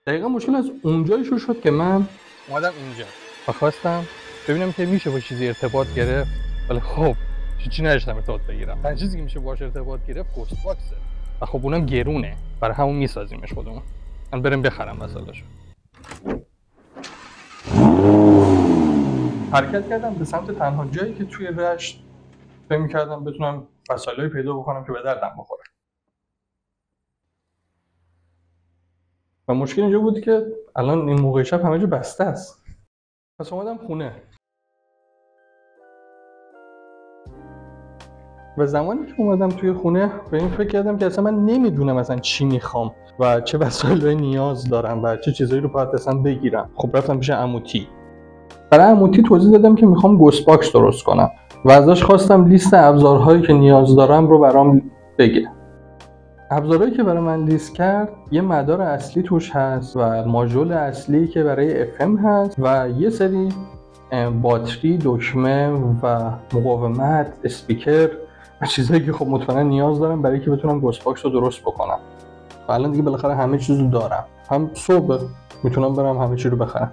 دقیقا مشکل از اونجایی شروع شد که من اومدم اینجا و خواستم ببینم که میشه با چیزی ارتباط گرفت، ولی خب چی نداشتم ارتباط بگیرم. تنها چیزی که میشه باهاش ارتباط گرفت گوست باکسه و خب اونم گرونه، برای همون میسازیمش خودمون. من بریم بخرم وسایلشو. حرکت کردم به سمت تنها جایی که توی رشت فکر می‌کردم بتونم وسایلی پیدا بکنم که به دردم بخوره. و مشکل اینجا بود که الان این موقع شب همه جا بسته است. پس اومدم خونه. و زمانی که اومدم توی خونه به این فکر کردم که اصلا من نمیدونم اصلا چی میخوام و چه وسایلی نیاز دارم و چه چیزایی رو باید اصلا بگیرم. خب رفتم پیش عموتی. برای عموتی توضیح دادم که میخوام گوست باکس درست کنم و ازش خواستم لیست ابزارهایی که نیاز دارم رو برام بگه. ابزارهایی که برای من لیست کرد یه مدار اصلی توش هست و ماژول اصلی که برای FM هست و یه سری باتری، دکمه و مقاومت، اسپیکر و چیزایی که خب مطمئنا نیاز دارم برای که بتونم گوست باکس رو درست بکنم. و الان دیگه بالاخره همه چیزو دارم. هم صبح میتونم برم همه چی رو بخرم.